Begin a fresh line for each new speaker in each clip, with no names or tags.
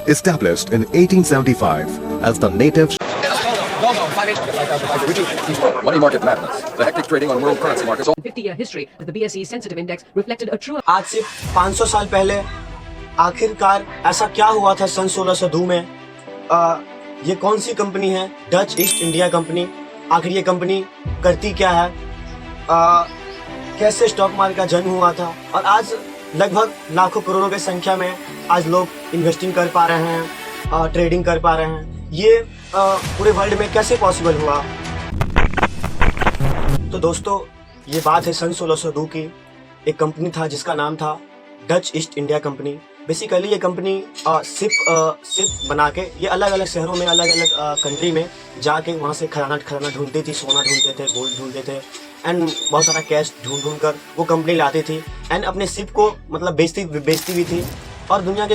Established in 1875 as the native
Money market madness. The hectic trading on world currency markets.
50-year history of the BSE sensitive index reflected a true
आज से 500 साल पहले आखिरकार ऐसा क्या हुआ था सन 1602 में। ये कौन सी कंपनी है? Dutch East India company. आखिर ये कंपनी करती क्या है? कैसे स्टॉक मार्केट का जन्म हुआ था? और आज लगभग लाखों करोड़ों की संख्या में आज लोग इन्वेस्टिंग कर पा रहे हैं, ट्रेडिंग कर पा रहे हैं। ये पूरे वर्ल्ड में कैसे पॉसिबल हुआ? तो दोस्तों, ये बात है सन 1602 की। एक कंपनी था जिसका नाम था Dutch East India company. Basically ये कंपनी सिप बना के ये अलग अलग शहरों में, अलग अलग कंट्री में जाके वहाँ से खजाना ढूंढती थी, सोना ढूंढते थे, गोल्ड ढूंढते थे एंड बहुत सारा कैश ढूंढ कर वो कंपनी लाती थी एंड अपने सिप को मतलब बेचती भी थी और दुनिया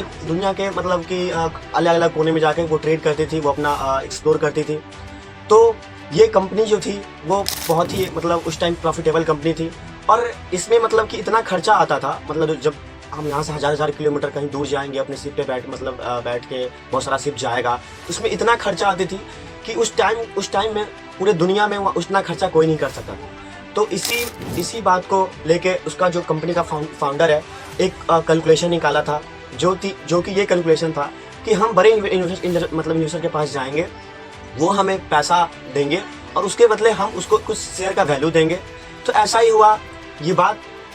के मतलब कि अलग अलग कोने में जाके वो ट्रेड करती थी, वो अपना एक्सप्लोर करती थी। तो ये कंपनी जो थी वो बहुत ही मतलब उस टाइम प्रॉफिटेबल कंपनी थी और इसमें मतलब कि इतना खर्चा आता था, मतलब जब हम यहाँ से हजार किलोमीटर कहीं दूर जाएंगे अपने शिप पे बैठ के बहुत सारा शिप जाएगा तो उसमें इतना खर्चा आती थी कि उस टाइम में पूरे दुनिया में उतना खर्चा कोई नहीं कर सकता था। तो इसी बात को लेके उसका जो कंपनी का फाउंडर है एक कैलकुलेशन निकाला था जो कि ये कैलकुलेशन था कि हम बड़े इन्वेस्टर के पास जाएंगे, वो हमें पैसा देंगे और उसके बदले हम उसको कुछ शेयर का वैल्यू देंगे। तो ऐसा ही हुआ।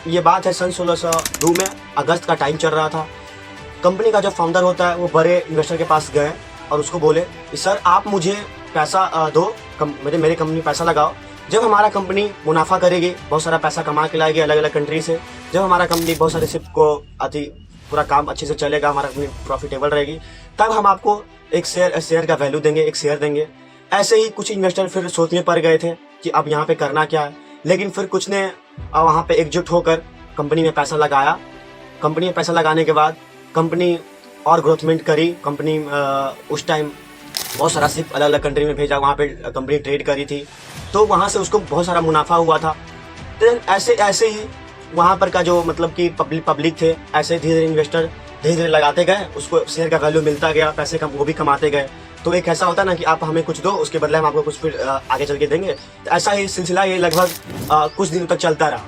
ये बात है सन 1602 में, अगस्त का टाइम चल रहा था। कंपनी का जो फाउंडर होता है वो बड़े इन्वेस्टर के पास गए और उसको बोले सर आप मुझे पैसा दो, मेरे कंपनी पैसा लगाओ। जब हमारा कंपनी मुनाफा करेगी, बहुत सारा पैसा कमा के लाएगी अलग अलग कंट्री से, जब हमारा कंपनी बहुत सारे शिप को पूरा काम अच्छे से चलेगा, हमारा कंपनी प्रॉफिटेबल रहेगी, तब हम आपको एक शेयर का वैल्यू देंगे, एक शेयर देंगे। ऐसे ही कुछ इन्वेस्टर फिर सोचने पड़ गए थे कि अब यहाँ पे करना क्या है, लेकिन फिर कुछ ने वहाँ पे एकजुट होकर कंपनी में पैसा लगाया। कंपनी में पैसा लगाने के बाद कंपनी और ग्रोथमेंट करी। कंपनी उस टाइम बहुत सारा शिप अलग अलग कंट्री में भेजा, वहाँ पे कंपनी ट्रेड करी थी, तो वहाँ से उसको बहुत सारा मुनाफा हुआ था। तो ऐसे ही वहाँ पर का जो मतलब कि पब्लिक थे, ऐसे धीरे धीरे इन्वेस्टर धीरे धीरे लगाते गए, उसको शेयर का वैल्यू मिलता गया, पैसे वो भी कमाते गए। तो एक ऐसा होता है ना कि आप हमें कुछ दो, उसके बदले हम आपको कुछ फिर आगे चल के देंगे। तो ऐसा ही सिलसिला ये लगभग कुछ दिनों तक चलता रहा।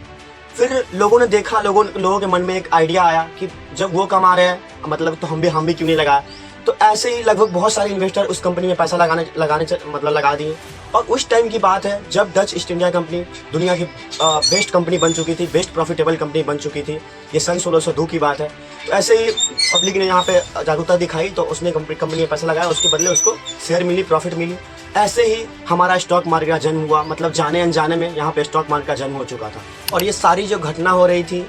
फिर लोगों ने देखा, लोगों के मन में एक आइडिया आया कि जब वो कमा रहे हैं मतलब तो हम भी क्यों नहीं लगाए। तो ऐसे ही लगभग बहुत सारे इन्वेस्टर उस कंपनी में पैसा लगा दिए। और उस टाइम की बात है जब डच ईस्ट इंडिया कंपनी दुनिया की बेस्ट कंपनी बन चुकी थी, बेस्ट प्रॉफिटेबल कंपनी बन चुकी थी। ये सन 1602 की बात है। तो ऐसे ही पब्लिक ने यहाँ पे जागरूकता दिखाई तो उसने कंपनी में पैसा लगाया, उसके बदले उसको शेयर मिली, प्रॉफिट मिली। ऐसे ही हमारा स्टॉक मार्केट का जन्म हुआ, मतलब जाने अनजाने में यहाँ पे स्टॉक मार्केट का जन्म हो चुका था। और ये सारी जो घटना हो रही थी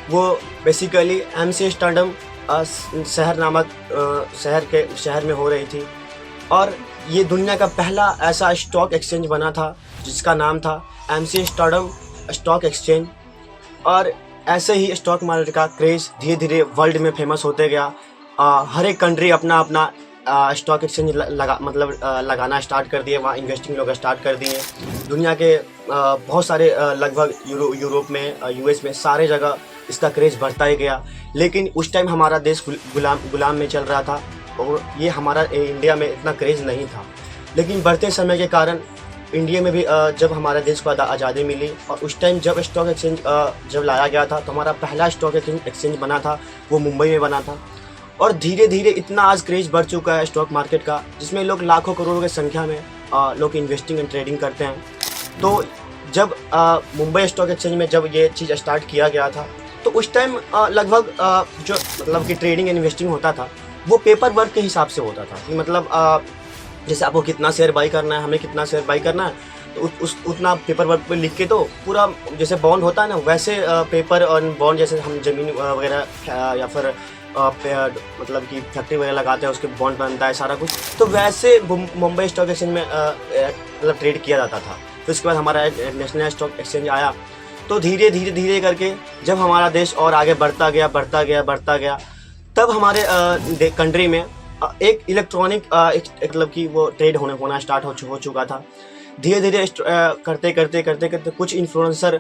वो बेसिकली एम्स्टर्डम शहर नामक शहर में हो रही थी। और ये दुनिया का पहला ऐसा स्टॉक एक्सचेंज बना था जिसका नाम था एम्स्टर्डम स्टॉक एक्सचेंज। और ऐसे ही स्टॉक मार्केट का क्रेज धीरे धीरे वर्ल्ड में फेमस होते गया। हर एक कंट्री अपना स्टॉक एक्सचेंज लगाना स्टार्ट कर दिए, वहाँ इन्वेस्टिंग लोग स्टार्ट कर दिए। दुनिया के बहुत सारे लगभग यूरोप में, यूएस में, सारे जगह इसका क्रेज बढ़ता ही गया। लेकिन उस टाइम हमारा देश गुलाम में चल रहा था और ये हमारा इंडिया में इतना क्रेज नहीं था। लेकिन बढ़ते समय के कारण इंडिया में भी जब हमारे देश को आज़ादी मिली और उस टाइम जब स्टॉक एक्सचेंज जब लाया गया था तो हमारा पहला स्टॉक एक्सचेंज बना था, वो मुंबई में बना था। और धीरे धीरे इतना आज क्रेज बढ़ चुका है स्टॉक मार्केट का, जिसमें लोग लाखों करोड़ों की संख्या में लोग इन्वेस्टिंग एंड ट्रेडिंग करते हैं। तो जब मुंबई स्टॉक एक्सचेंज में जब ये चीज़ स्टार्ट किया गया था तो उस टाइम लगभग जो मतलब कि ट्रेडिंग एंड इन्वेस्टिंग होता था वो पेपर वर्क के हिसाब से होता था कि मतलब जैसे आपको कितना शेयर बाई करना है, हमें कितना शेयर बाई करना है, तो उतना पेपर वर्क पे लिख के तो पूरा जैसे बॉन्ड होता है ना, वैसे पेपर और बॉन्ड जैसे हम ज़मीन वगैरह या फिर मतलब कि फैक्ट्री वगैरह लगाते हैं उसके बॉन्ड बनता है सारा कुछ, तो वैसे मुंबई स्टॉक एक्सचेंज में मतलब ट्रेड किया जाता था। फिर उसके बाद हमारा नेशनल स्टॉक एक्सचेंज आया। तो धीरे करके जब हमारा देश और आगे बढ़ता गया तब हमारे कंट्री में एक इलेक्ट्रॉनिक मतलब कि वो ट्रेड होना स्टार्ट हो चुका था, धीरे धीरे करते करते कुछ इन्फ्लुएंसर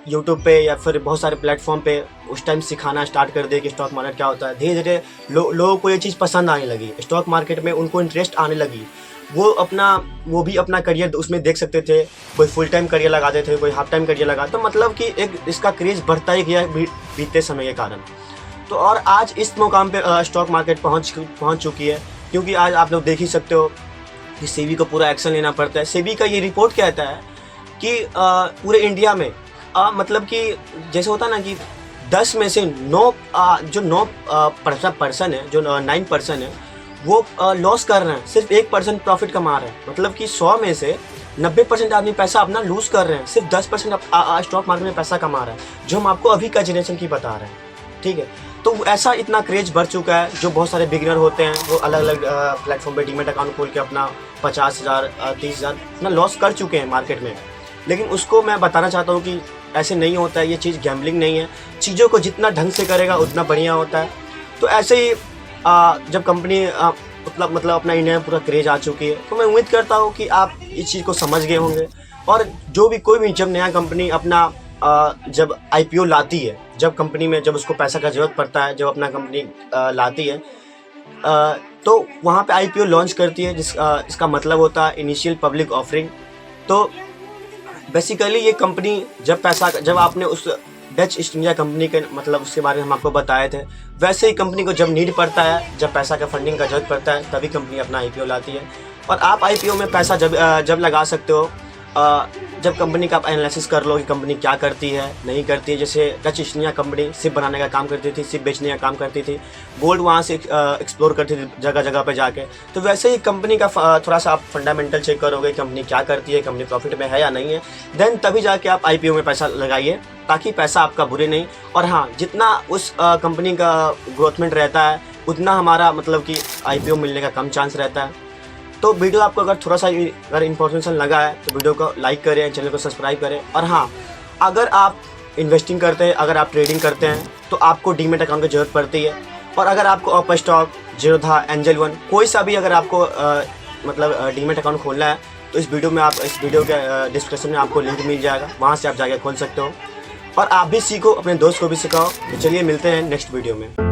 यूट्यूब पे या फिर बहुत सारे प्लेटफॉर्म पे उस टाइम सिखाना स्टार्ट कर दिए कि स्टॉक मार्केट क्या होता है। धीरे धीरे लोगों को ये चीज़ पसंद आने लगी, स्टॉक मार्केट में उनको इंटरेस्ट आने लगी। वो भी अपना करियर उसमें देख सकते थे, कोई फुल टाइम करियर लगाते थे, कोई हाफ टाइम करियर लगा, तो मतलब कि एक इसका क्रेज़ बढ़ता ही गया बीतते समय के कारण। तो और आज इस मुकाम पे स्टॉक मार्केट पहुंच चुकी है, क्योंकि आज आप लोग देख ही सकते हो कि सेबी को पूरा एक्शन लेना पड़ता है। सेबी का ये रिपोर्ट कहता है कि पूरे इंडिया में मतलब कि जैसे होता है ना कि 10 में से 9 पर्सन है, जो 9% है वो लॉस कर रहे हैं, सिर्फ 1% प्रॉफिट कमा रहे हैं। मतलब कि 100 में से 90% आदमी पैसा अपना लूज़ कर रहे हैं, सिर्फ 10% स्टॉक मार्केट में पैसा कमा रहा है, जो हम आपको अभी का जनरेशन की बता रहे हैं। ठीक है, तो ऐसा इतना क्रेज बढ़ चुका है, जो बहुत सारे बिगिनर होते हैं वो अलग अलग प्लेटफॉर्म पे डीमेट अकाउंट खोल के अपना 50,000 30,000 अपना लॉस कर चुके हैं मार्केट में। लेकिन उसको मैं बताना चाहता हूँ कि ऐसे नहीं होता है, ये चीज़ गैम्बलिंग नहीं है। चीज़ों को जितना ढंग से करेगा उतना बढ़िया होता है। तो ऐसे ही जब कंपनी मतलब अपना इंडिया में पूरा क्रेज आ चुकी है, तो मैं उम्मीद करता हूँ कि आप इस चीज़ को समझ गए होंगे। और जो भी कोई भी जब नया कंपनी अपना जब IPO लाती है, जब कंपनी में जब उसको पैसा का ज़रूरत पड़ता है, जब अपना कंपनी लाती है तो वहाँ पे IPO लॉन्च करती है, इसका मतलब होता है इनिशियल पब्लिक ऑफरिंग। तो बेसिकली ये कंपनी जब आपने उस डच ईस्ट इंडिया कंपनी के मतलब उसके बारे में हम आपको बताए थे, वैसे ही कंपनी को जब नीड पड़ता है, जब पैसा का फंडिंग का जरूरत पड़ता है, तभी कंपनी अपना IPO लाती है। और आप IPO में पैसा जब लगा सकते हो जब कंपनी का आप एनालिसिस कर लो कि कंपनी क्या करती है नहीं करती है। जैसे Dutch East India Company ship बनाने का काम करती थी, सिप बेचने का काम करती थी, गोल्ड वहाँ से एक्सप्लोर करती थी जगह जगह पे जाके। तो वैसे ही कंपनी का थोड़ा सा आप फंडामेंटल चेक करोगे, कंपनी क्या करती है, कंपनी प्रॉफिट में है या नहीं है, देन तभी जाके आप IPO में पैसा लगाइए, ताकि पैसा आपका बुरे नहीं। और हाँ, जितना उस कंपनी का ग्रोथमेंट रहता है उतना हमारा मतलब कि IPO मिलने का कम चांस रहता है। तो वीडियो आपको अगर थोड़ा सा अगर इन्फॉर्मेशन लगा है तो वीडियो को लाइक करें, चैनल को सब्सक्राइब करें। और हाँ, अगर आप इन्वेस्टिंग करते हैं, अगर आप ट्रेडिंग करते हैं, तो आपको डीमेट अकाउंट की ज़रूरत पड़ती है। और अगर आपको अपर स्टॉक, जीरोधा, एंजल वन कोई सा भी अगर आपको मतलब डीमेट अकाउंट खोलना है, तो इस वीडियो के डिस्क्रिप्शन में आपको लिंक मिल जाएगा, वहाँ से आप जाके खोल सकते हो। और आप भी सीखो, अपने दोस्त को भी सिखाओ। तो चलिए मिलते हैं नेक्स्ट वीडियो में।